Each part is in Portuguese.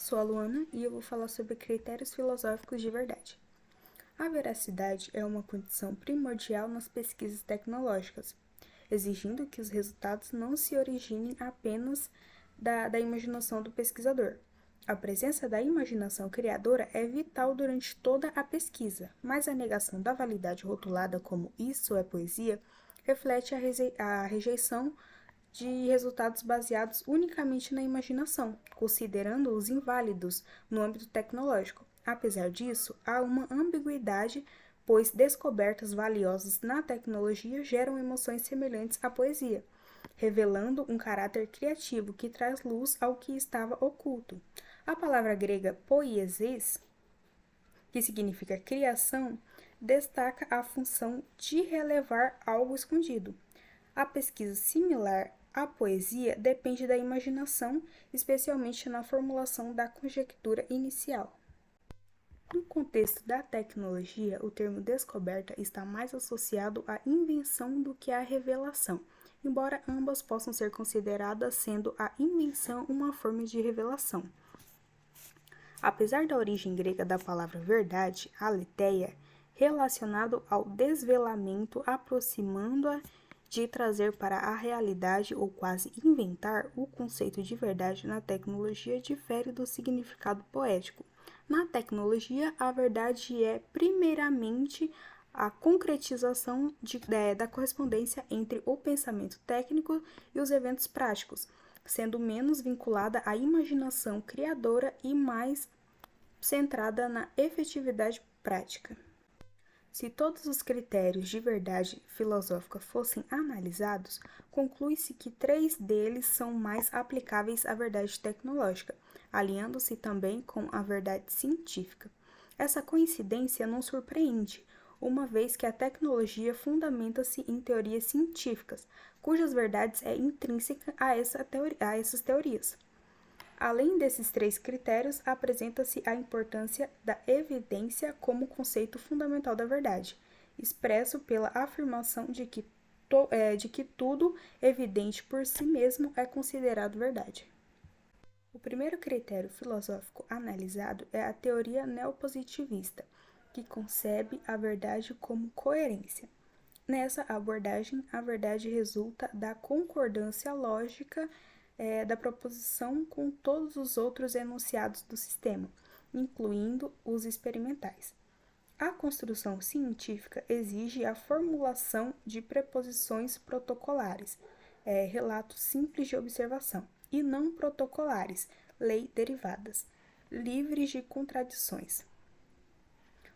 Sou a Luana e eu vou falar sobre critérios filosóficos de verdade. A veracidade é uma condição primordial nas pesquisas tecnológicas, exigindo que os resultados não se originem apenas da imaginação do pesquisador. A presença da imaginação criadora é vital durante toda a pesquisa, mas a negação da validade rotulada como isso é poesia reflete a rejeição de resultados baseados unicamente na imaginação, considerando-os inválidos no âmbito tecnológico. Apesar disso, há uma ambiguidade, pois descobertas valiosas na tecnologia geram emoções semelhantes à poesia, revelando um caráter criativo que traz luz ao que estava oculto. A palavra grega poiesis, que significa criação, destaca a função de relevar algo escondido. A pesquisa similar à poesia depende da imaginação, especialmente na formulação da conjectura inicial. No contexto da tecnologia, o termo descoberta está mais associado à invenção do que à revelação, embora ambas possam ser consideradas sendo a invenção uma forma de revelação. Apesar da origem grega da palavra verdade, aletheia, relacionado ao desvelamento, aproximando-a de trazer para a realidade ou quase inventar, o conceito de verdade na tecnologia difere do significado poético. Na tecnologia, a verdade é, primeiramente, a concretização da correspondência entre o pensamento técnico e os eventos práticos, sendo menos vinculada à imaginação criadora e mais centrada na efetividade prática. Se todos os critérios de verdade filosófica fossem analisados, conclui-se que 3 deles são mais aplicáveis à verdade tecnológica, alinhando-se também com a verdade científica. Essa coincidência não surpreende, uma vez que a tecnologia fundamenta-se em teorias científicas, cujas verdades é intrínseca a essas teorias. Além desses 3 critérios, apresenta-se a importância da evidência como conceito fundamental da verdade, expresso pela afirmação de que tudo evidente por si mesmo é considerado verdade. O primeiro critério filosófico analisado é a teoria neopositivista, que concebe a verdade como coerência. Nessa abordagem, a verdade resulta da concordância lógica da proposição com todos os outros enunciados do sistema, incluindo os experimentais. A construção científica exige a formulação de preposições protocolares, relatos simples de observação, e não protocolares, lei derivadas, livres de contradições.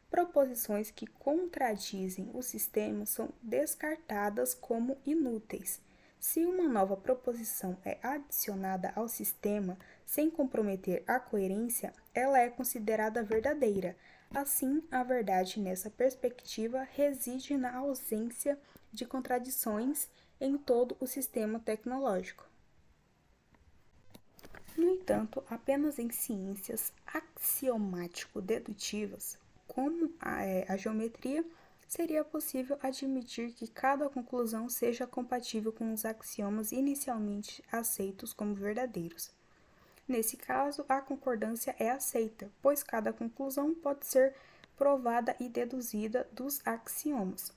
Proposições que contradizem o sistema são descartadas como inúteis. Se uma nova proposição é adicionada ao sistema sem comprometer a coerência, ela é considerada verdadeira. Assim, a verdade nessa perspectiva reside na ausência de contradições em todo o sistema tecnológico. No entanto, apenas em ciências axiomático-dedutivas, como a geometria, seria possível admitir que cada conclusão seja compatível com os axiomas inicialmente aceitos como verdadeiros. Nesse caso, a concordância é aceita, pois cada conclusão pode ser provada e deduzida dos axiomas.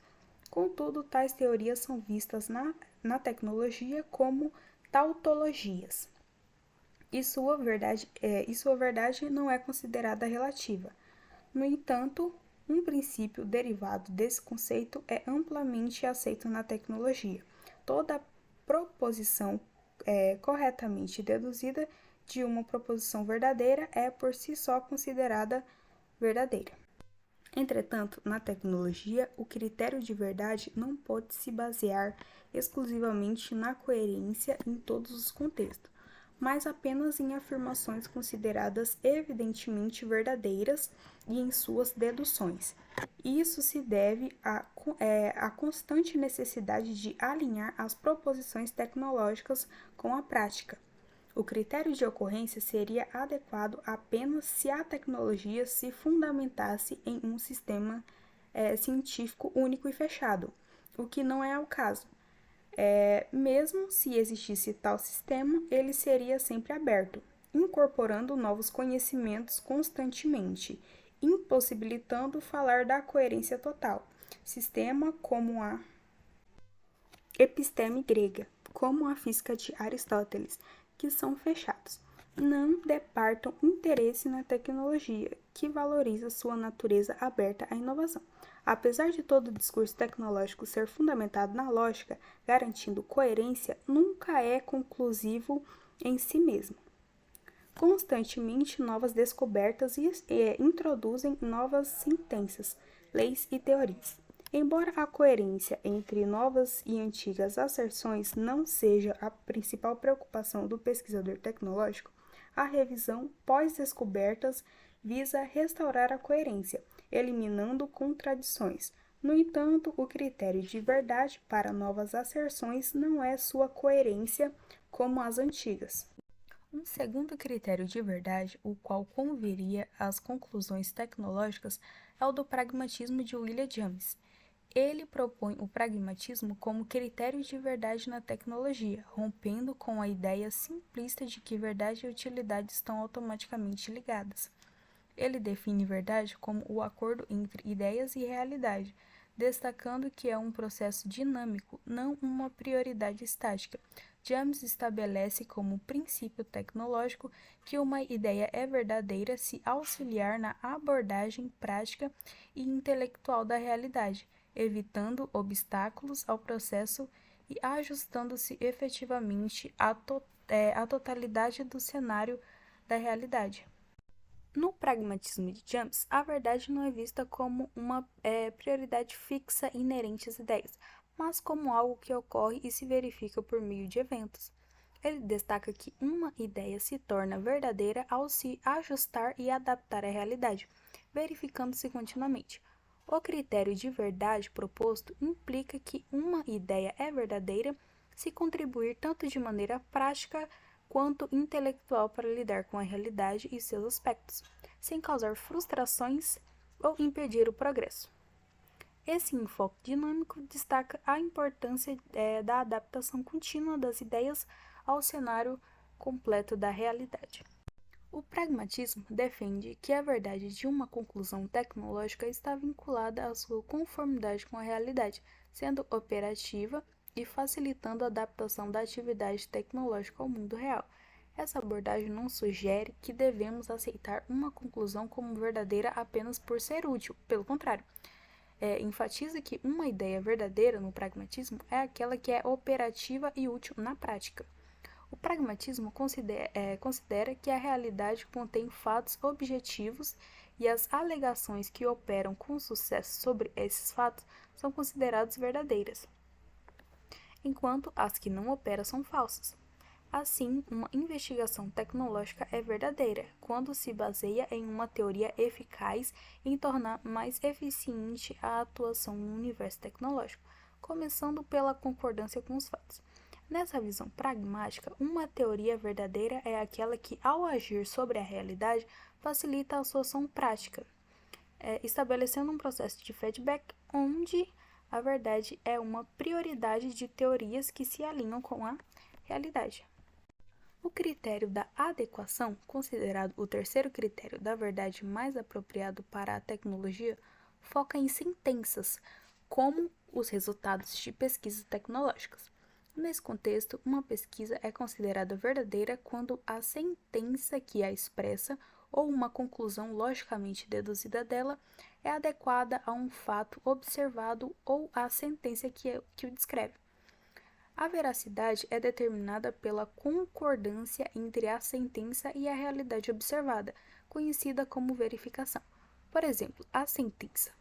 Contudo, tais teorias são vistas na tecnologia como tautologias, e sua verdade não é considerada relativa. No entanto, um princípio derivado desse conceito é amplamente aceito na tecnologia. Toda proposição corretamente deduzida de uma proposição verdadeira é por si só considerada verdadeira. Entretanto, na tecnologia, o critério de verdade não pode se basear exclusivamente na coerência em todos os contextos, mas apenas em afirmações consideradas evidentemente verdadeiras e em suas deduções. Isso se deve à constante necessidade de alinhar as proposições tecnológicas com a prática. O critério de ocorrência seria adequado apenas se a tecnologia se fundamentasse em um sistema científico único e fechado, o que não é o caso. Mesmo se existisse tal sistema, ele seria sempre aberto. incorporando novos conhecimentos constantemente, impossibilitando falar da coerência total. Sistema como a episteme grega, como a física de Aristóteles, que são fechados. Não departam interesse na tecnologia, que valoriza sua natureza aberta à inovação. Apesar de todo o discurso tecnológico ser fundamentado na lógica, garantindo coerência, nunca é conclusivo em si mesmo. Constantemente, novas descobertas introduzem novas sentenças, leis e teorias. Embora a coerência entre novas e antigas asserções não seja a principal preocupação do pesquisador tecnológico, a revisão pós-descobertas visa restaurar a coerência, eliminando contradições. No entanto, o critério de verdade para novas asserções não é sua coerência como as antigas. Um segundo critério de verdade, o qual conviria às conclusões tecnológicas, é o do pragmatismo de William James. Ele propõe o pragmatismo como critério de verdade na tecnologia, rompendo com a ideia simplista de que verdade e utilidade estão automaticamente ligadas. Ele define verdade como o acordo entre ideias e realidade, destacando que é um processo dinâmico, não uma prioridade estática. James estabelece como princípio tecnológico que uma ideia é verdadeira se auxiliar na abordagem prática e intelectual da realidade, evitando obstáculos ao processo e ajustando-se efetivamente à totalidade do cenário da realidade. No pragmatismo de James, a verdade não é vista como uma prioridade fixa inerente às ideias, mas como algo que ocorre e se verifica por meio de eventos. Ele destaca que uma ideia se torna verdadeira ao se ajustar e adaptar à realidade, verificando-se continuamente. O critério de verdade proposto implica que uma ideia é verdadeira se contribuir tanto de maneira prática quanto intelectual para lidar com a realidade e seus aspectos, sem causar frustrações ou impedir o progresso. Esse enfoque dinâmico destaca a importância da adaptação contínua das ideias ao cenário completo da realidade. O pragmatismo defende que a verdade de uma conclusão tecnológica está vinculada à sua conformidade com a realidade, sendo operativa e facilitando a adaptação da atividade tecnológica ao mundo real. Essa abordagem não sugere que devemos aceitar uma conclusão como verdadeira apenas por ser útil, pelo contrário. Enfatiza que uma ideia verdadeira no pragmatismo é aquela que é operativa e útil na prática. O pragmatismo considera que a realidade contém fatos objetivos e as alegações que operam com sucesso sobre esses fatos são consideradas verdadeiras, enquanto as que não operam são falsas. Assim, uma investigação tecnológica é verdadeira quando se baseia em uma teoria eficaz em tornar mais eficiente a atuação no universo tecnológico, começando pela concordância com os fatos. Nessa visão pragmática, uma teoria verdadeira é aquela que, ao agir sobre a realidade, facilita a sua ação prática, estabelecendo um processo de feedback onde a verdade é uma prioridade de teorias que se alinham com a realidade. O critério da adequação, considerado o terceiro critério da verdade mais apropriado para a tecnologia, foca em sentenças, como os resultados de pesquisas tecnológicas. Nesse contexto, uma pesquisa é considerada verdadeira quando a sentença que a expressa ou uma conclusão logicamente deduzida dela é adequada a um fato observado ou à sentença que o descreve. A veracidade é determinada pela concordância entre a sentença e a realidade observada, conhecida como verificação. Por exemplo, a sentença: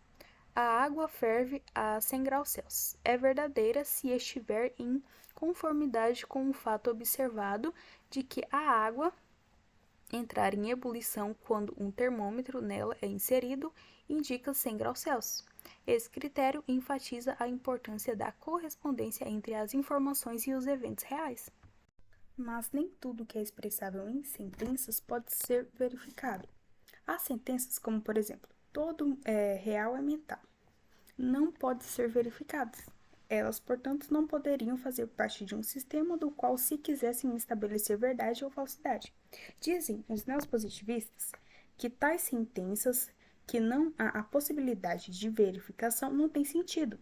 a água ferve a 100 graus Celsius é verdadeira se estiver em conformidade com o fato observado de que a água entrar em ebulição quando um termômetro nela é inserido indica 100 graus Celsius. Esse critério enfatiza a importância da correspondência entre as informações e os eventos reais. Mas nem tudo que é expressável em sentenças pode ser verificado. Há sentenças como, por exemplo, todo real é mental. Não pode ser verificadas. Elas, portanto, não poderiam fazer parte de um sistema do qual se quisessem estabelecer verdade ou falsidade. Dizem os neopositivistas que tais sentenças que não há a possibilidade de verificação não têm sentido.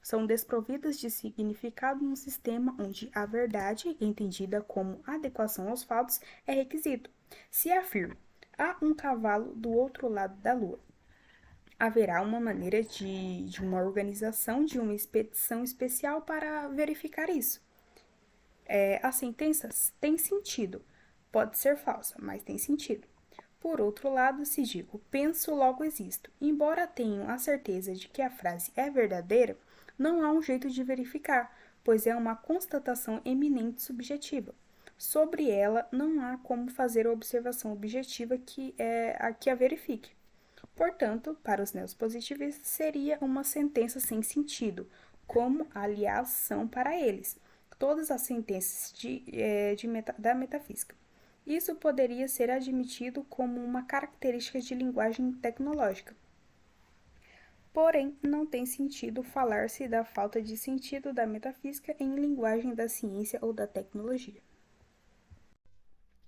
São desprovidas de significado num sistema onde a verdade, entendida como adequação aos fatos, é requisito. Se afirma, há um cavalo do outro lado da lua, haverá uma maneira de uma organização, de uma expedição especial para verificar isso. As sentenças têm sentido. Pode ser falsa, mas tem sentido. Por outro lado, se digo penso, logo existo, embora tenham a certeza de que a frase é verdadeira, não há um jeito de verificar, pois é uma constatação eminente subjetiva. Sobre ela, não há como fazer a observação objetiva que a verifique. Portanto, para os neopositivistas, seria uma sentença sem sentido, como, aliás, são para eles todas as sentenças da metafísica. Isso poderia ser admitido como uma característica de linguagem tecnológica. Porém, não tem sentido falar-se da falta de sentido da metafísica em linguagem da ciência ou da tecnologia.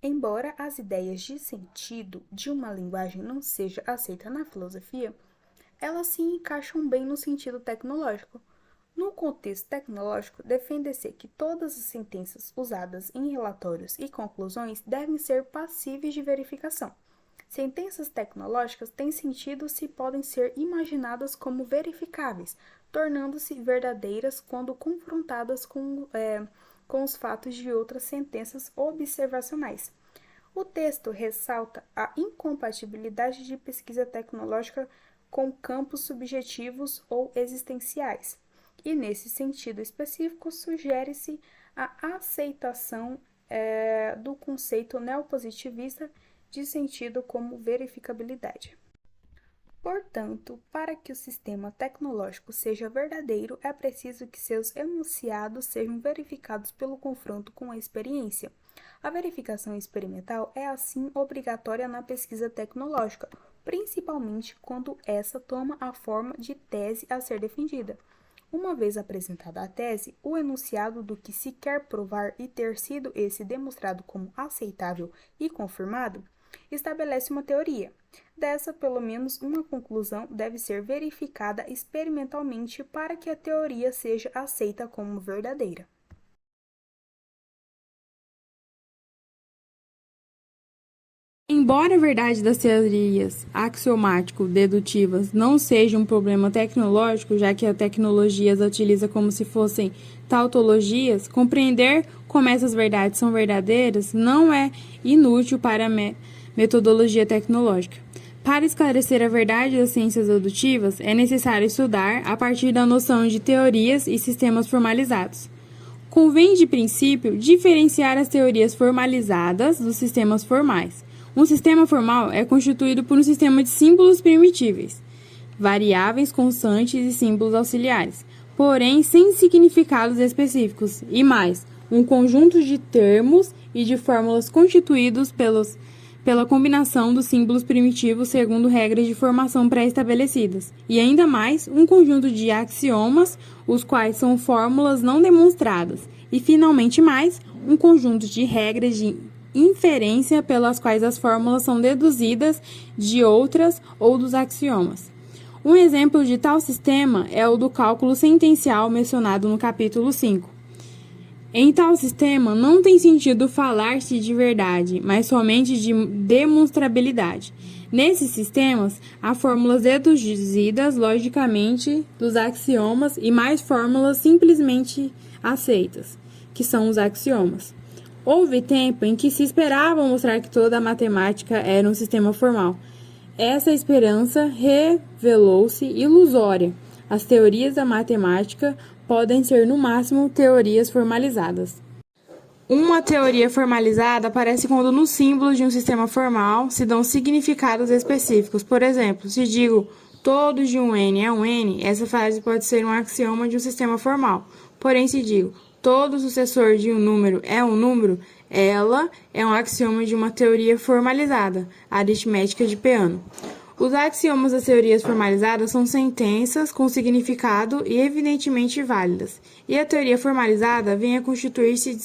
Embora as ideias de sentido de uma linguagem não seja aceita na filosofia, elas se encaixam bem no sentido tecnológico. No contexto tecnológico, defende-se que todas as sentenças usadas em relatórios e conclusões devem ser passíveis de verificação. Sentenças tecnológicas têm sentido se podem ser imaginadas como verificáveis, tornando-se verdadeiras quando confrontadas com os fatos de outras sentenças observacionais. O texto ressalta a incompatibilidade de pesquisa tecnológica com campos subjetivos ou existenciais, e, nesse sentido específico, sugere-se a aceitação do conceito neopositivista de sentido como verificabilidade. Portanto, para que o sistema tecnológico seja verdadeiro, é preciso que seus enunciados sejam verificados pelo confronto com a experiência. A verificação experimental é, assim, obrigatória na pesquisa tecnológica, principalmente quando essa toma a forma de tese a ser defendida. Uma vez apresentada a tese, o enunciado do que se quer provar e ter sido esse demonstrado como aceitável e confirmado, estabelece uma teoria. Dessa, pelo menos uma conclusão deve ser verificada experimentalmente para que a teoria seja aceita como verdadeira. Embora a verdade das teorias axiomático-dedutivas não seja um problema tecnológico, já que a tecnologia as utiliza como se fossem tautologias, compreender como essas verdades são verdadeiras não é inútil para a metodologia tecnológica. Para esclarecer a verdade das ciências dedutivas, é necessário estudar a partir da noção de teorias e sistemas formalizados. Convém, de princípio, diferenciar as teorias formalizadas dos sistemas formais. Um sistema formal é constituído por um sistema de símbolos primitíveis, variáveis constantes e símbolos auxiliares, porém sem significados específicos, e mais, um conjunto de termos e de fórmulas constituídos pela combinação dos símbolos primitivos segundo regras de formação pré-estabelecidas, e ainda mais, um conjunto de axiomas, os quais são fórmulas não demonstradas, e finalmente mais, um conjunto de regras de inferência pelas quais as fórmulas são deduzidas de outras ou dos axiomas. Um exemplo de tal sistema é o do cálculo sentencial mencionado no capítulo 5. Em tal sistema, não tem sentido falar-se de verdade, mas somente de demonstrabilidade. Nesses sistemas, há fórmulas deduzidas logicamente dos axiomas e mais fórmulas simplesmente aceitas, que são os axiomas. Houve tempo em que se esperava mostrar que toda a matemática era um sistema formal. Essa esperança revelou-se ilusória. As teorias da matemática podem ser, no máximo, teorias formalizadas. Uma teoria formalizada aparece quando nos símbolos de um sistema formal se dão significados específicos. Por exemplo, se digo todo de um N é um N, essa frase pode ser um axioma de um sistema formal. Porém, se digo todo sucessor de um número é um número, ela é um axioma de uma teoria formalizada, a aritmética de Peano. Os axiomas das teorias formalizadas são sentenças com significado e evidentemente válidas, e a teoria formalizada vem a constituir-se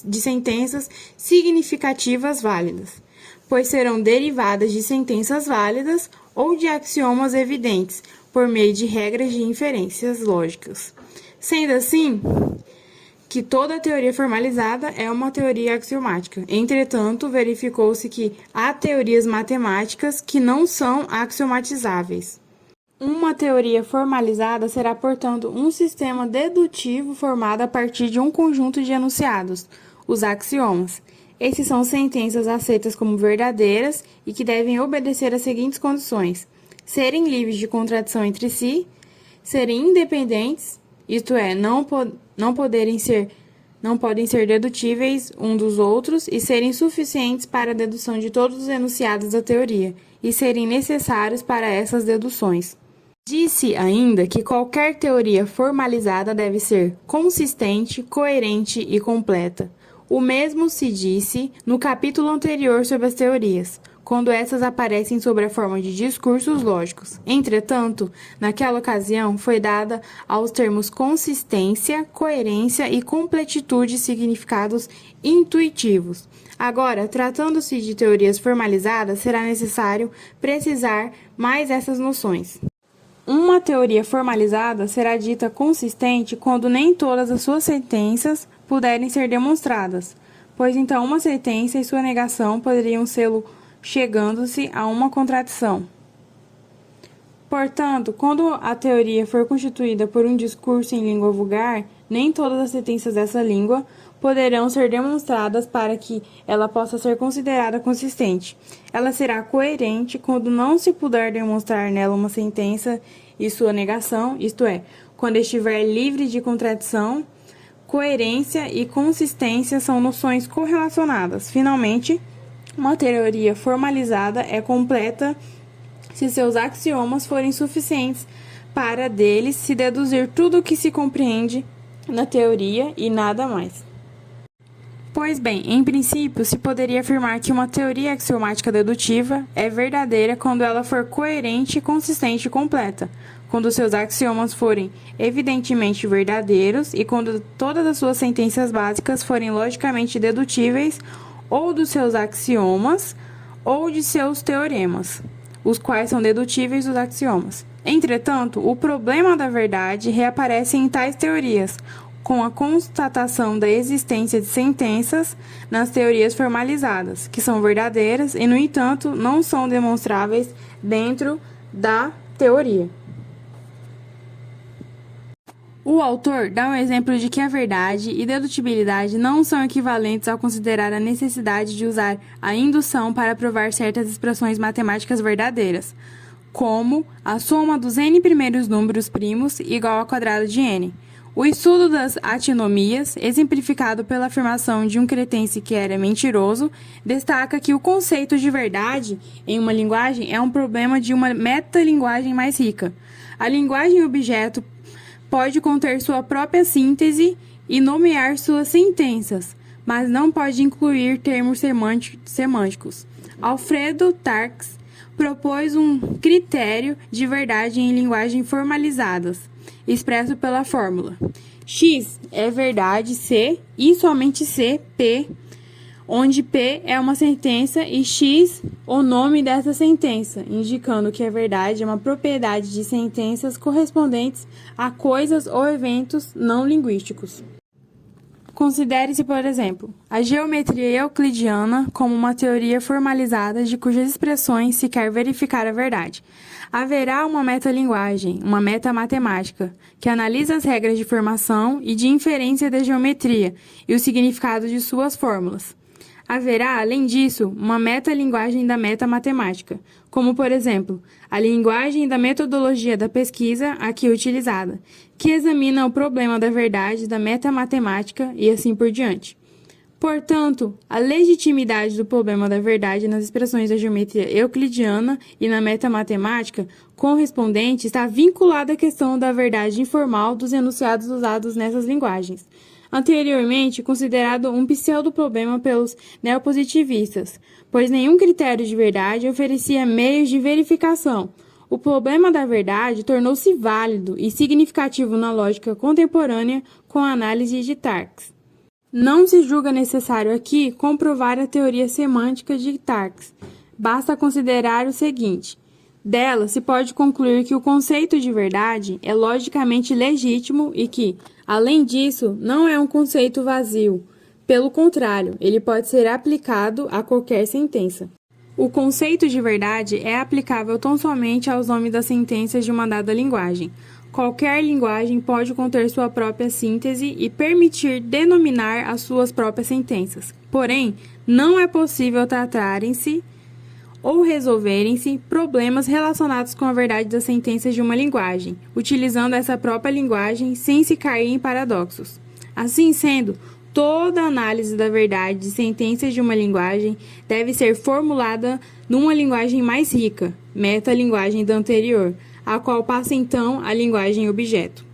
de sentenças significativas válidas, pois serão derivadas de sentenças válidas ou de axiomas evidentes, por meio de regras de inferências lógicas. Sendo assim, que toda teoria formalizada é uma teoria axiomática. Entretanto, verificou-se que há teorias matemáticas que não são axiomatizáveis. Uma teoria formalizada será, portanto, um sistema dedutivo formado a partir de um conjunto de enunciados, os axiomas. Esses são sentenças aceitas como verdadeiras e que devem obedecer às seguintes condições: serem livres de contradição entre si, serem independentes, isto é, não podem ser dedutíveis um dos outros e serem suficientes para a dedução de todos os enunciados da teoria e serem necessários para essas deduções. Disse ainda que qualquer teoria formalizada deve ser consistente, coerente e completa. O mesmo se disse no capítulo anterior sobre as teorias, quando essas aparecem sob a forma de discursos lógicos. Entretanto, naquela ocasião foi dada aos termos consistência, coerência e completitude significados intuitivos. Agora, tratando-se de teorias formalizadas, será necessário precisar mais essas noções. Uma teoria formalizada será dita consistente quando nem todas as suas sentenças puderem ser demonstradas, pois então uma sentença e sua negação poderiam sê-lo chegando-se a uma contradição. Portanto, quando a teoria for constituída por um discurso em língua vulgar, nem todas as sentenças dessa língua poderão ser demonstradas para que ela possa ser considerada consistente. Ela será coerente quando não se puder demonstrar nela uma sentença e sua negação, isto é, quando estiver livre de contradição. Coerência e consistência são noções correlacionadas. Finalmente, uma teoria formalizada é completa se seus axiomas forem suficientes para deles se deduzir tudo o que se compreende na teoria e nada mais. Pois bem, em princípio, se poderia afirmar que uma teoria axiomática dedutiva é verdadeira quando ela for coerente, consistente e completa, quando seus axiomas forem evidentemente verdadeiros e quando todas as suas sentenças básicas forem logicamente dedutíveis ou dos seus axiomas ou de seus teoremas, os quais são dedutíveis dos axiomas. Entretanto, o problema da verdade reaparece em tais teorias, com a constatação da existência de sentenças nas teorias formalizadas, que são verdadeiras e, no entanto, não são demonstráveis dentro da teoria. O autor dá um exemplo de que a verdade e dedutibilidade não são equivalentes ao considerar a necessidade de usar a indução para provar certas expressões matemáticas verdadeiras, como a soma dos n primeiros números primos igual ao quadrado de n. O estudo das antinomias, exemplificado pela afirmação de um cretense que era mentiroso, destaca que o conceito de verdade em uma linguagem é um problema de uma metalinguagem mais rica. A linguagem objeto pode conter sua própria síntese e nomear suas sentenças, mas não pode incluir termos semânticos. Alfredo Tarx propôs um critério de verdade em linguagem formalizadas, expresso pela fórmula X é verdade C e somente C, P, onde P é uma sentença e X o nome dessa sentença, indicando que a verdade é uma propriedade de sentenças correspondentes a coisas ou eventos não linguísticos. Considere-se, por exemplo, a geometria euclidiana como uma teoria formalizada de cujas expressões se quer verificar a verdade. Haverá uma metalinguagem, uma metamatemática, que analisa as regras de formação e de inferência da geometria e o significado de suas fórmulas. Haverá, além disso, uma metalinguagem da metamatemática, como, por exemplo, a linguagem da metodologia da pesquisa aqui utilizada, que examina o problema da verdade da metamatemática e assim por diante. Portanto, a legitimidade do problema da verdade nas expressões da geometria euclidiana e na metamatemática correspondente está vinculada à questão da verdade informal dos enunciados usados nessas linguagens. anteriormente considerado um pseudo-problema pelos neopositivistas, pois nenhum critério de verdade oferecia meios de verificação. O problema da verdade tornou-se válido e significativo na lógica contemporânea com a análise de Tarski. Não se julga necessário aqui comprovar a teoria semântica de Tarski. Basta considerar o seguinte: dela se pode concluir que o conceito de verdade é logicamente legítimo e que, além disso, não é um conceito vazio. Pelo contrário, ele pode ser aplicado a qualquer sentença. O conceito de verdade é aplicável tão somente aos nomes das sentenças de uma dada linguagem. Qualquer linguagem pode conter sua própria síntese e permitir denominar as suas próprias sentenças. Porém, não é possível tratarem-se ou resolverem-se problemas relacionados com a verdade das sentenças de uma linguagem, utilizando essa própria linguagem sem se cair em paradoxos. Assim sendo, toda análise da verdade de sentenças de uma linguagem deve ser formulada numa linguagem mais rica, metalinguagem da anterior, a qual passa então a linguagem objeto.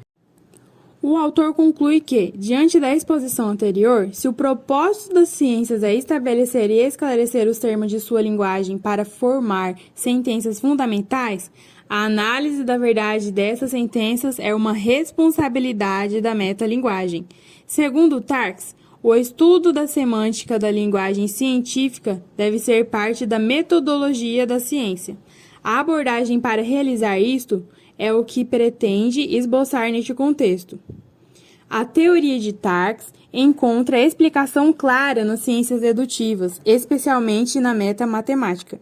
O autor conclui que, diante da exposição anterior, se o propósito das ciências é estabelecer e esclarecer os termos de sua linguagem para formar sentenças fundamentais, a análise da verdade dessas sentenças é uma responsabilidade da metalinguagem. Segundo Tarski, o estudo da semântica da linguagem científica deve ser parte da metodologia da ciência. A abordagem para realizar isto é o que pretende esboçar neste contexto. A teoria de Tarski encontra explicação clara nas ciências dedutivas, especialmente na metamatemática,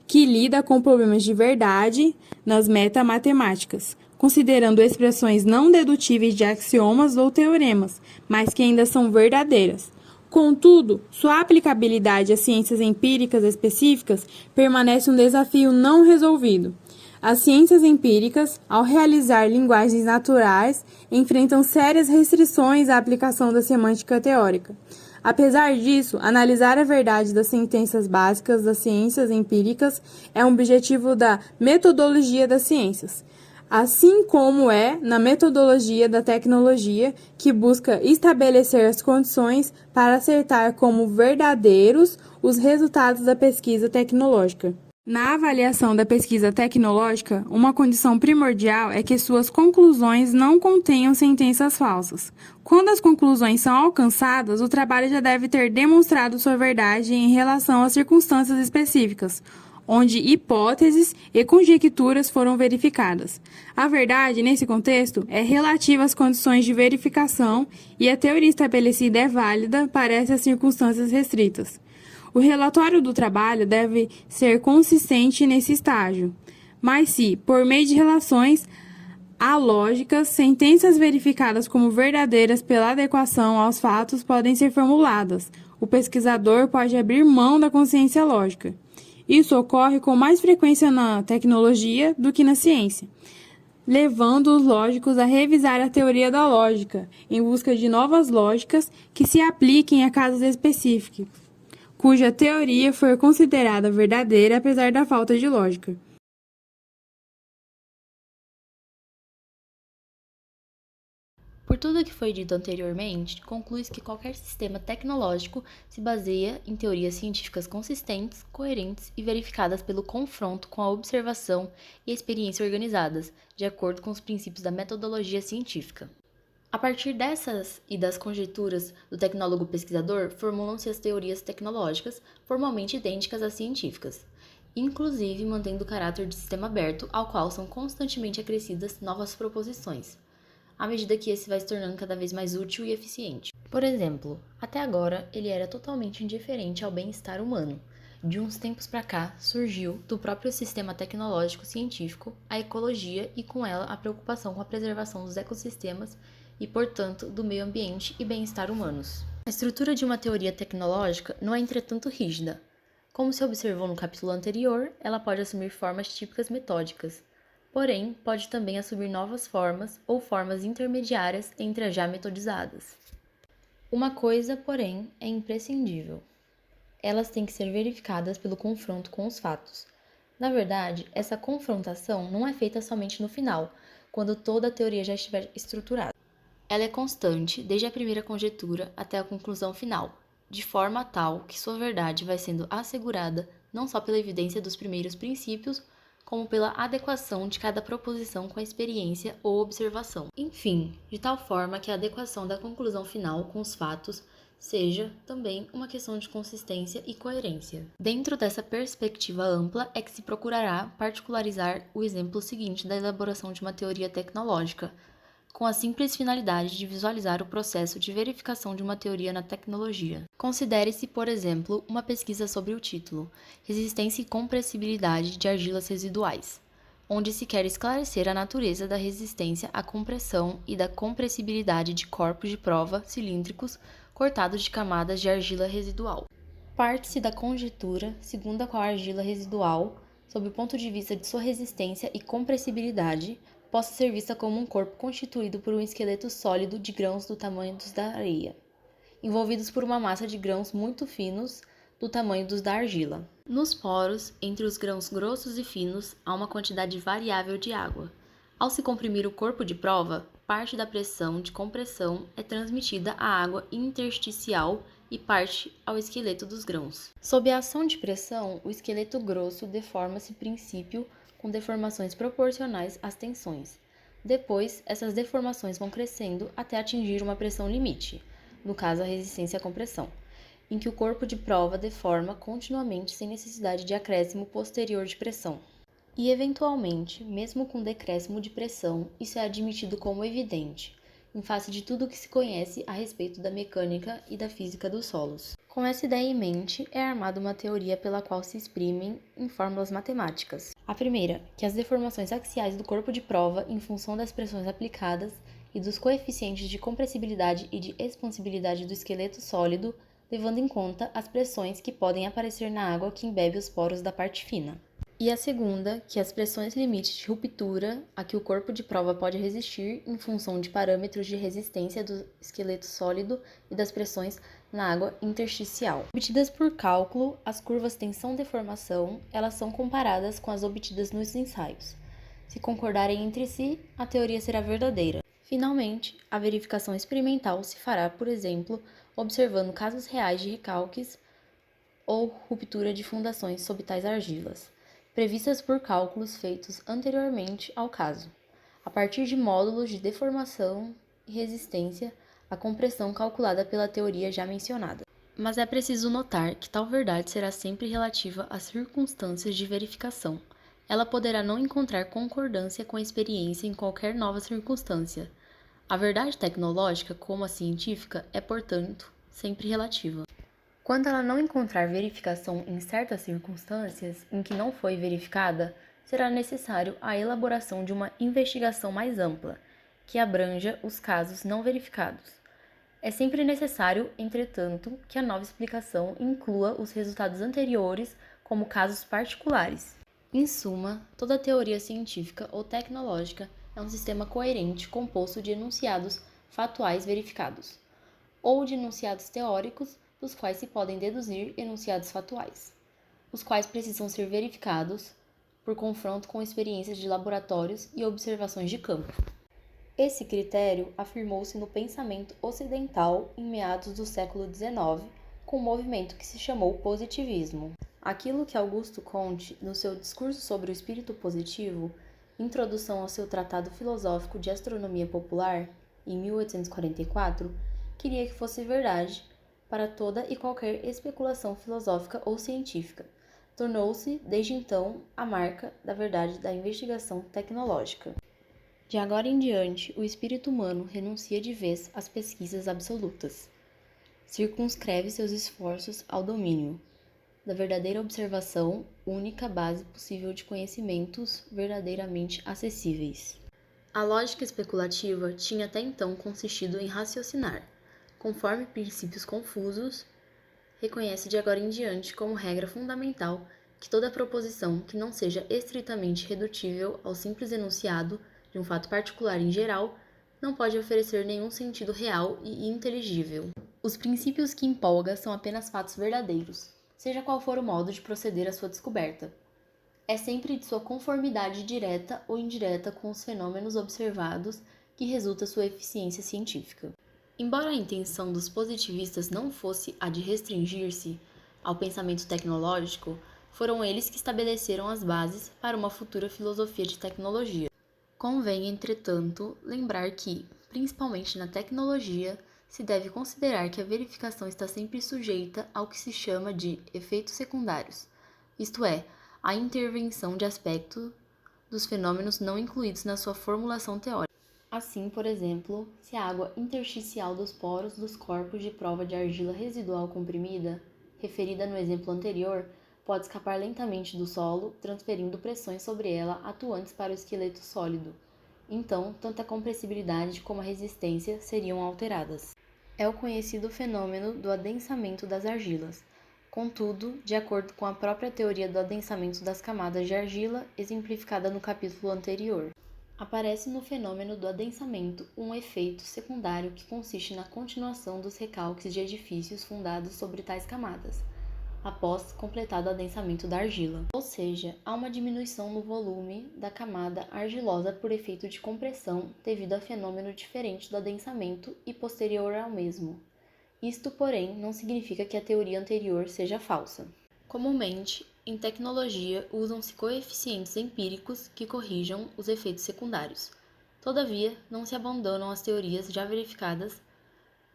que lida com problemas de verdade nas metamatemáticas, considerando expressões não dedutíveis de axiomas ou teoremas, mas que ainda são verdadeiras. Contudo, sua aplicabilidade às ciências empíricas específicas permanece um desafio não resolvido. As ciências empíricas, ao realizar linguagens naturais, enfrentam sérias restrições à aplicação da semântica teórica. Apesar disso, analisar a verdade das sentenças básicas das ciências empíricas é um objetivo da metodologia das ciências, assim como é na metodologia da tecnologia, que busca estabelecer as condições para acertar como verdadeiros os resultados da pesquisa tecnológica. Na avaliação da pesquisa tecnológica, uma condição primordial é que suas conclusões não contenham sentenças falsas. Quando as conclusões são alcançadas, o trabalho já deve ter demonstrado sua verdade em relação às circunstâncias específicas, onde hipóteses e conjecturas foram verificadas. A verdade, nesse contexto, é relativa às condições de verificação e a teoria estabelecida é válida para essas circunstâncias restritas. O relatório do trabalho deve ser consistente nesse estágio, mas se, por meio de relações alógicas, sentenças verificadas como verdadeiras pela adequação aos fatos podem ser formuladas, o pesquisador pode abrir mão da consciência lógica. Isso ocorre com mais frequência na tecnologia do que na ciência, levando os lógicos a revisar a teoria da lógica, em busca de novas lógicas que se apliquem a casos específicos, cuja teoria for considerada verdadeira apesar da falta de lógica. Por tudo o que foi dito anteriormente, conclui-se que qualquer sistema tecnológico se baseia em teorias científicas consistentes, coerentes e verificadas pelo confronto com a observação e a experiência organizadas, de acordo com os princípios da metodologia científica. A partir dessas e das conjecturas do tecnólogo pesquisador, formulam-se as teorias tecnológicas, formalmente idênticas às científicas, inclusive mantendo o caráter de sistema aberto, ao qual são constantemente acrescidas novas proposições, à medida que esse vai se tornando cada vez mais útil e eficiente. Por exemplo, até agora ele era totalmente indiferente ao bem-estar humano. De uns tempos para cá, surgiu, do próprio sistema tecnológico científico, a ecologia e com ela a preocupação com a preservação dos ecossistemas e, portanto, do meio ambiente e bem-estar humanos. A estrutura de uma teoria tecnológica não é, entretanto, rígida. Como se observou no capítulo anterior, ela pode assumir formas típicas metódicas, porém, pode também assumir novas formas ou formas intermediárias entre as já metodizadas. Uma coisa, porém, é imprescindível. Elas têm que ser verificadas pelo confronto com os fatos. Na verdade, essa confrontação não é feita somente no final, quando toda a teoria já estiver estruturada. Ela é constante desde a primeira conjectura até a conclusão final, de forma tal que sua verdade vai sendo assegurada não só pela evidência dos primeiros princípios, como pela adequação de cada proposição com a experiência ou observação. Enfim, de tal forma que a adequação da conclusão final com os fatos seja também uma questão de consistência e coerência. Dentro dessa perspectiva ampla é que se procurará particularizar o exemplo seguinte da elaboração de uma teoria tecnológica, com a simples finalidade de visualizar o processo de verificação de uma teoria na tecnologia. Considere-se, por exemplo, uma pesquisa sobre o título Resistência e compressibilidade de argilas residuais, onde se quer esclarecer a natureza da resistência à compressão e da compressibilidade de corpos de prova cilíndricos cortados de camadas de argila residual. Parte-se da conjectura segundo a qual a argila residual, sob o ponto de vista de sua resistência e compressibilidade, possa ser vista como um corpo constituído por um esqueleto sólido de grãos do tamanho dos da areia, envolvidos por uma massa de grãos muito finos do tamanho dos da argila. Nos poros, entre os grãos grossos e finos, há uma quantidade variável de água. Ao se comprimir o corpo de prova, parte da pressão de compressão é transmitida à água intersticial e parte ao esqueleto dos grãos. Sob a ação de pressão, o esqueleto grosso deforma-se princípio com deformações proporcionais às tensões. Depois, essas deformações vão crescendo até atingir uma pressão limite, no caso a resistência à compressão, em que o corpo de prova deforma continuamente sem necessidade de acréscimo posterior de pressão. E, eventualmente, mesmo com decréscimo de pressão, isso é admitido como evidente, em face de tudo o que se conhece a respeito da mecânica e da física dos solos. Com essa ideia em mente, é armada uma teoria pela qual se exprimem em fórmulas matemáticas. A primeira, que as deformações axiais do corpo de prova, em função das pressões aplicadas e dos coeficientes de compressibilidade e de expansibilidade do esqueleto sólido, levando em conta as pressões que podem aparecer na água que embebe os poros da parte fina. E a segunda, que as pressões limites de ruptura a que o corpo de prova pode resistir em função de parâmetros de resistência do esqueleto sólido e das pressões na água intersticial. Obtidas por cálculo, as curvas tensão-deformação, elas são comparadas com as obtidas nos ensaios. Se concordarem entre si, a teoria será verdadeira. Finalmente, a verificação experimental se fará, por exemplo, observando casos reais de recalques ou ruptura de fundações sob tais argilas, previstas por cálculos feitos anteriormente ao caso, a partir de módulos de deformação e resistência à compressão calculada pela teoria já mencionada. Mas é preciso notar que tal verdade será sempre relativa às circunstâncias de verificação. Ela poderá não encontrar concordância com a experiência em qualquer nova circunstância. A verdade tecnológica, como a científica, é, portanto, sempre relativa. Quando ela não encontrar verificação em certas circunstâncias em que não foi verificada, será necessário a elaboração de uma investigação mais ampla, que abranja os casos não verificados. É sempre necessário, entretanto, que a nova explicação inclua os resultados anteriores como casos particulares. Em suma, toda teoria científica ou tecnológica é um sistema coerente composto de enunciados fatuais verificados, ou de enunciados teóricos, dos quais se podem deduzir enunciados fatuais, os quais precisam ser verificados por confronto com experiências de laboratórios e observações de campo. Esse critério afirmou-se no pensamento ocidental em meados do século XIX, com um movimento que se chamou positivismo. Aquilo que Augusto Comte, no seu discurso sobre o espírito positivo, introdução ao seu tratado filosófico de astronomia popular, em 1844, queria que fosse verdade para toda e qualquer especulação filosófica ou científica. Tornou-se, desde então, a marca da verdade da investigação tecnológica. De agora em diante, o espírito humano renuncia de vez às pesquisas absolutas. Circunscreve seus esforços ao domínio da verdadeira observação, única base possível de conhecimentos verdadeiramente acessíveis. A lógica especulativa tinha até então consistido em raciocinar, conforme princípios confusos, reconhece de agora em diante como regra fundamental que toda proposição que não seja estritamente redutível ao simples enunciado de um fato particular em geral não pode oferecer nenhum sentido real e inteligível. Os princípios que empolga são apenas fatos verdadeiros, seja qual for o modo de proceder à sua descoberta. É sempre de sua conformidade direta ou indireta com os fenômenos observados e resulta sua eficiência científica. Embora a intenção dos positivistas não fosse a de restringir-se ao pensamento tecnológico, foram eles que estabeleceram as bases para uma futura filosofia de tecnologia. Convém, entretanto, lembrar que, principalmente na tecnologia, se deve considerar que a verificação está sempre sujeita ao que se chama de efeitos secundários, isto é, a intervenção de aspectos dos fenômenos não incluídos na sua formulação teórica. Assim, por exemplo, se a água intersticial dos poros dos corpos de prova de argila residual comprimida, referida no exemplo anterior, pode escapar lentamente do solo, transferindo pressões sobre ela atuantes para o esqueleto sólido. Então, tanto a compressibilidade como a resistência seriam alteradas. É o conhecido fenômeno do adensamento das argilas. Contudo, de acordo com a própria teoria do adensamento das camadas de argila, exemplificada no capítulo anterior, aparece no fenômeno do adensamento um efeito secundário que consiste na continuação dos recalques de edifícios fundados sobre tais camadas, após completado o adensamento da argila. Ou seja, há uma diminuição no volume da camada argilosa por efeito de compressão devido a fenômeno diferente do adensamento e posterior ao mesmo. Isto, porém, não significa que a teoria anterior seja falsa. Comumente, em tecnologia, usam-se coeficientes empíricos que corrijam os efeitos secundários. Todavia, não se abandonam as teorias já verificadas,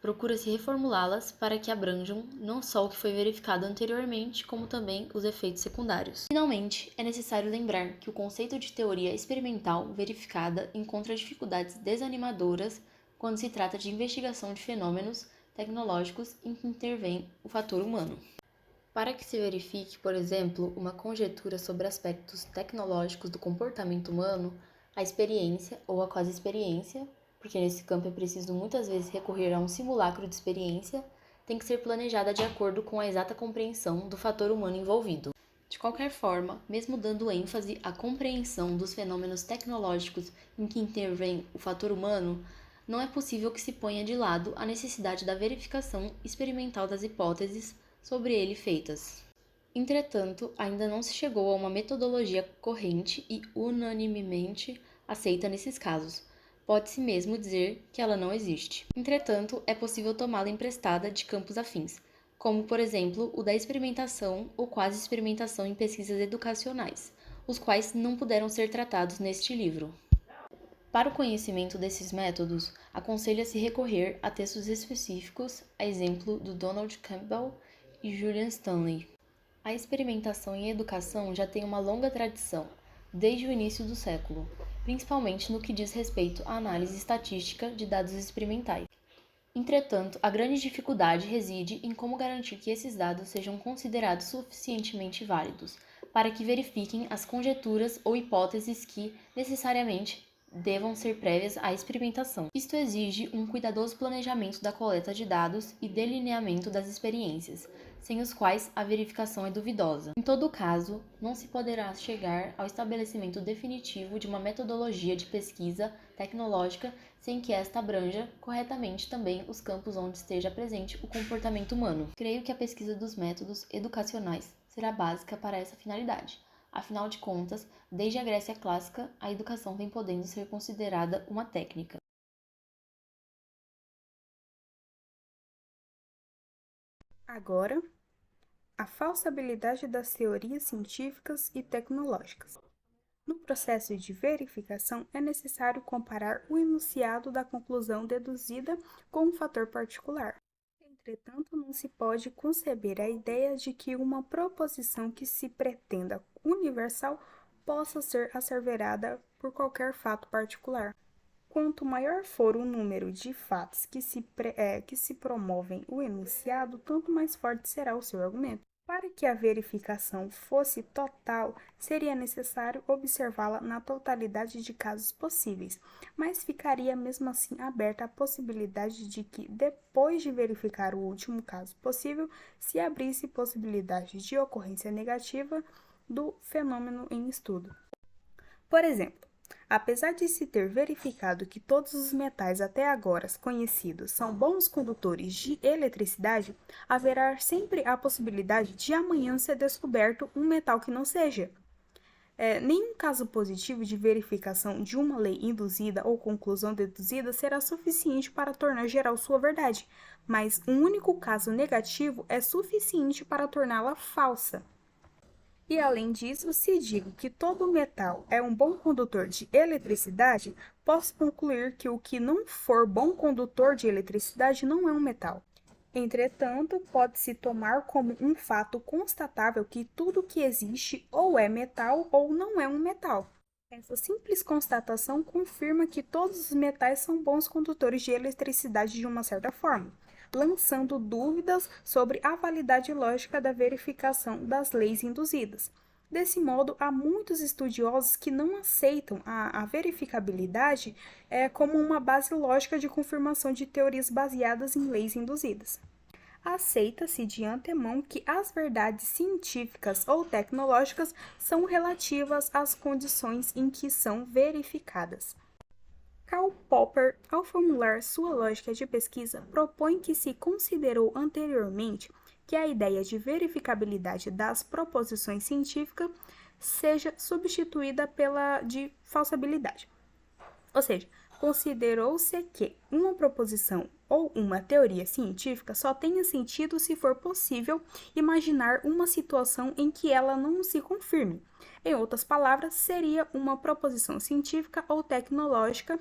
procura-se reformulá-las para que abranjam não só o que foi verificado anteriormente, como também os efeitos secundários. Finalmente, é necessário lembrar que o conceito de teoria experimental verificada encontra dificuldades desanimadoras quando se trata de investigação de fenômenos tecnológicos em que intervém o fator humano. Para que se verifique, por exemplo, uma conjetura sobre aspectos tecnológicos do comportamento humano, a experiência ou a quasi-experiência, porque nesse campo é preciso muitas vezes recorrer a um simulacro de experiência, tem que ser planejada de acordo com a exata compreensão do fator humano envolvido. De qualquer forma, mesmo dando ênfase à compreensão dos fenômenos tecnológicos em que intervém o fator humano, não é possível que se ponha de lado a necessidade da verificação experimental das hipóteses sobre ele feitas. Entretanto, ainda não se chegou a uma metodologia corrente e unanimemente aceita nesses casos. Pode-se mesmo dizer que ela não existe. Entretanto, é possível tomá-la emprestada de campos afins, como, por exemplo, o da experimentação ou quase experimentação em pesquisas educacionais, os quais não puderam ser tratados neste livro. Para o conhecimento desses métodos, aconselha-se recorrer a textos específicos, a exemplo do Donald Campbell e Julian Stanley. A experimentação em educação já tem uma longa tradição, desde o início do século, principalmente no que diz respeito à análise estatística de dados experimentais. Entretanto, a grande dificuldade reside em como garantir que esses dados sejam considerados suficientemente válidos, para que verifiquem as conjecturas ou hipóteses que, necessariamente, devam ser prévias à experimentação. Isto exige um cuidadoso planejamento da coleta de dados e delineamento das experiências, sem os quais a verificação é duvidosa. Em todo caso, não se poderá chegar ao estabelecimento definitivo de uma metodologia de pesquisa tecnológica sem que esta abranja corretamente também os campos onde esteja presente o comportamento humano. Creio que a pesquisa dos métodos educacionais será básica para essa finalidade. Afinal de contas, desde a Grécia clássica, a educação vem podendo ser considerada uma técnica. Agora, a falsabilidade das teorias científicas e tecnológicas. No processo de verificação, é necessário comparar o enunciado da conclusão deduzida com um fator particular. Entretanto, não se pode conceber a ideia de que uma proposição que se pretenda universal possa ser asseverada por qualquer fato particular. Quanto maior for o número de fatos que se promovem o enunciado, tanto mais forte será o seu argumento. Para que a verificação fosse total, seria necessário observá-la na totalidade de casos possíveis, mas ficaria mesmo assim aberta a possibilidade de que, depois de verificar o último caso possível, se abrisse possibilidade de ocorrência negativa do fenômeno em estudo. Por exemplo, apesar de se ter verificado que todos os metais até agora conhecidos são bons condutores de eletricidade, haverá sempre a possibilidade de amanhã ser descoberto um metal que não seja. Nenhum caso positivo de verificação de uma lei induzida ou conclusão deduzida será suficiente para tornar geral sua verdade, mas um único caso negativo é suficiente para torná-la falsa. E além disso, se digo que todo metal é um bom condutor de eletricidade, posso concluir que o que não for bom condutor de eletricidade não é um metal. Entretanto, pode-se tomar como um fato constatável que tudo que existe ou é metal ou não é um metal. Essa simples constatação confirma que todos os metais são bons condutores de eletricidade de uma certa forma, lançando dúvidas sobre a validade lógica da verificação das leis induzidas. Desse modo, há muitos estudiosos que não aceitam a verificabilidade como uma base lógica de confirmação de teorias baseadas em leis induzidas. Aceita-se de antemão que as verdades científicas ou tecnológicas são relativas às condições em que são verificadas. Karl Popper, ao formular sua lógica de pesquisa, propõe que se considerou anteriormente que a ideia de verificabilidade das proposições científicas seja substituída pela de falsabilidade. Ou seja, considerou-se que uma proposição ou uma teoria científica só tenha sentido se for possível imaginar uma situação em que ela não se confirme. Em outras palavras, seria uma proposição científica ou tecnológica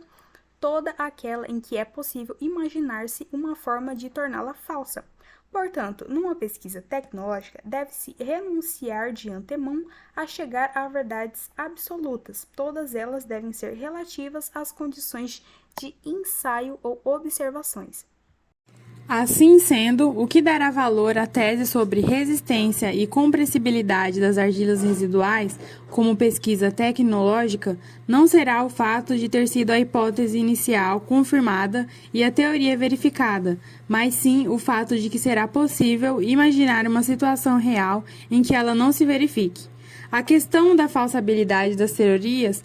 toda aquela em que é possível imaginar-se uma forma de torná-la falsa. Portanto, numa pesquisa tecnológica, deve-se renunciar de antemão a chegar a verdades absolutas. Todas elas devem ser relativas às condições de ensaio ou observações. Assim sendo, o que dará valor à tese sobre resistência e compressibilidade das argilas residuais, como pesquisa tecnológica, não será o fato de ter sido a hipótese inicial confirmada e a teoria verificada, mas sim o fato de que será possível imaginar uma situação real em que ela não se verifique. A questão da falsabilidade das teorias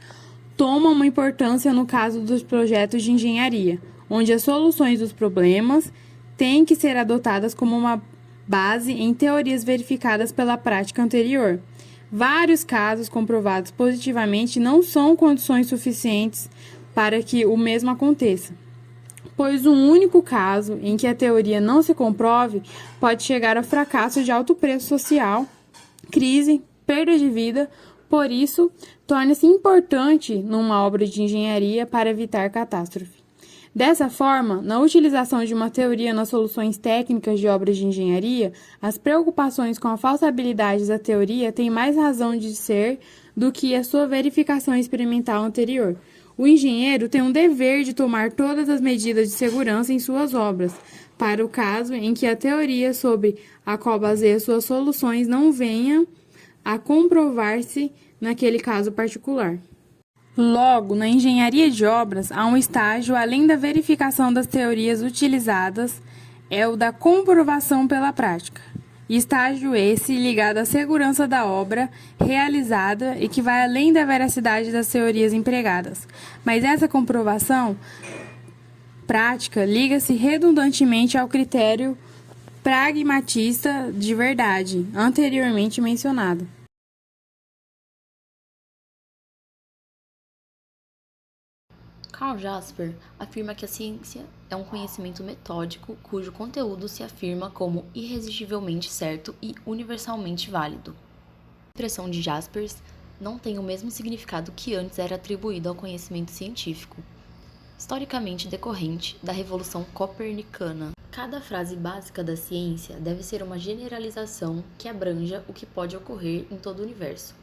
toma uma importância no caso dos projetos de engenharia, onde as soluções dos problemas têm que ser adotadas como uma base em teorias verificadas pela prática anterior. Vários casos comprovados positivamente não são condições suficientes para que o mesmo aconteça, pois um único caso em que a teoria não se comprove pode chegar ao fracasso de alto preço social, crise, perda de vida. Por isso, torna-se importante numa obra de engenharia para evitar catástrofe. Dessa forma, na utilização de uma teoria nas soluções técnicas de obras de engenharia, as preocupações com a falsabilidade da teoria têm mais razão de ser do que a sua verificação experimental anterior. O engenheiro tem um dever de tomar todas as medidas de segurança em suas obras, para o caso em que a teoria sobre a qual baseia suas soluções não venha a comprovar-se naquele caso particular. Logo, na engenharia de obras, há um estágio além da verificação das teorias utilizadas, é o da comprovação pela prática. Estágio esse ligado à segurança da obra realizada e que vai além da veracidade das teorias empregadas. Mas essa comprovação prática liga-se redundantemente ao critério pragmatista de verdade, anteriormente mencionado. Karl Jasper afirma que a ciência é um conhecimento metódico cujo conteúdo se afirma como irresistivelmente certo e universalmente válido. A expressão de Jaspers não tem o mesmo significado que antes era atribuído ao conhecimento científico, historicamente decorrente da Revolução Copernicana. Cada frase básica da ciência deve ser uma generalização que abranja o que pode ocorrer em todo o universo,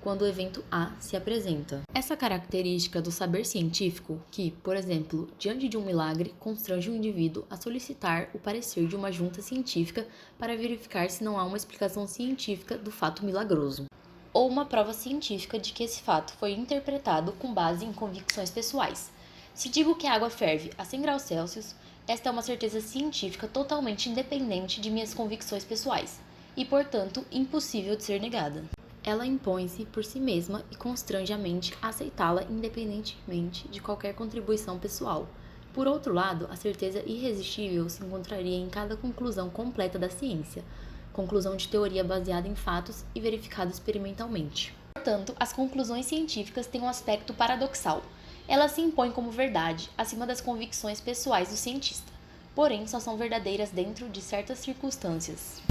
quando o evento A se apresenta. Essa característica do saber científico, que, por exemplo, diante de um milagre, constrange o indivíduo a solicitar o parecer de uma junta científica para verificar se não há uma explicação científica do fato milagroso, ou uma prova científica de que esse fato foi interpretado com base em convicções pessoais. Se digo que a água ferve a 100 graus Celsius, esta é uma certeza científica totalmente independente de minhas convicções pessoais, e, portanto, impossível de ser negada. Ela impõe-se por si mesma e constrange a mente a aceitá-la independentemente de qualquer contribuição pessoal. Por outro lado, a certeza irresistível se encontraria em cada conclusão completa da ciência, conclusão de teoria baseada em fatos e verificada experimentalmente. Portanto, as conclusões científicas têm um aspecto paradoxal. Elas se impõem como verdade, acima das convicções pessoais do cientista, porém só são verdadeiras dentro de certas circunstâncias.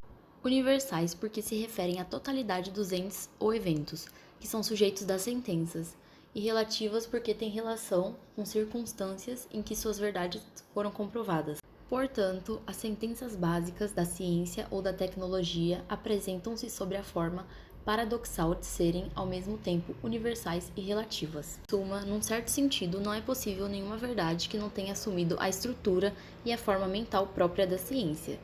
Universais porque se referem à totalidade dos entes ou eventos, que são sujeitos das sentenças, e relativas porque têm relação com circunstâncias em que suas verdades foram comprovadas. Portanto, as sentenças básicas da ciência ou da tecnologia apresentam-se sob a forma paradoxal de serem, ao mesmo tempo, universais e relativas. Em suma, num certo sentido, não é possível nenhuma verdade que não tenha assumido a estrutura e a forma mental própria da ciência.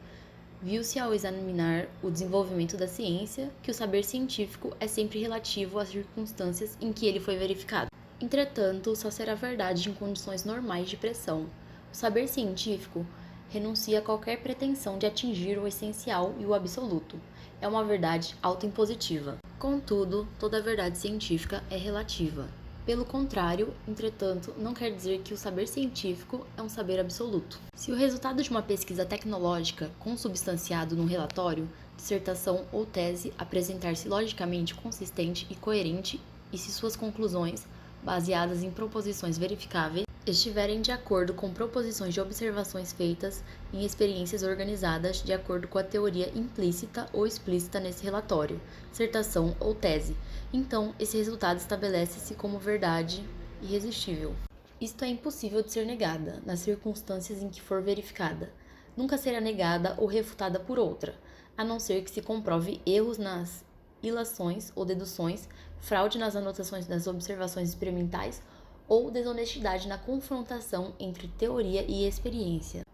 Viu-se ao examinar o desenvolvimento da ciência que o saber científico é sempre relativo às circunstâncias em que ele foi verificado. Entretanto, só será verdade em condições normais de pressão. O saber científico renuncia a qualquer pretensão de atingir o essencial e o absoluto. É uma verdade autoimpositiva. Contudo, toda verdade científica é relativa. Pelo contrário, entretanto, não quer dizer que o saber científico é um saber absoluto. Se o resultado de uma pesquisa tecnológica, consubstanciado num relatório, dissertação ou tese, apresentar-se logicamente consistente e coerente, e se suas conclusões, baseadas em proposições verificáveis, estiverem de acordo com proposições de observações feitas em experiências organizadas de acordo com a teoria implícita ou explícita nesse relatório, dissertação ou tese, então esse resultado estabelece-se como verdade irresistível. Isto é impossível de ser negada, nas circunstâncias em que for verificada. Nunca será negada ou refutada por outra, a não ser que se comprove erros nas ilações ou deduções, fraude nas anotações das observações experimentais ou desonestidade na confrontação entre teoria e experiência.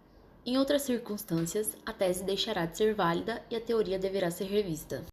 Em outras circunstâncias, a tese deixará de ser válida e a teoria deverá ser revista.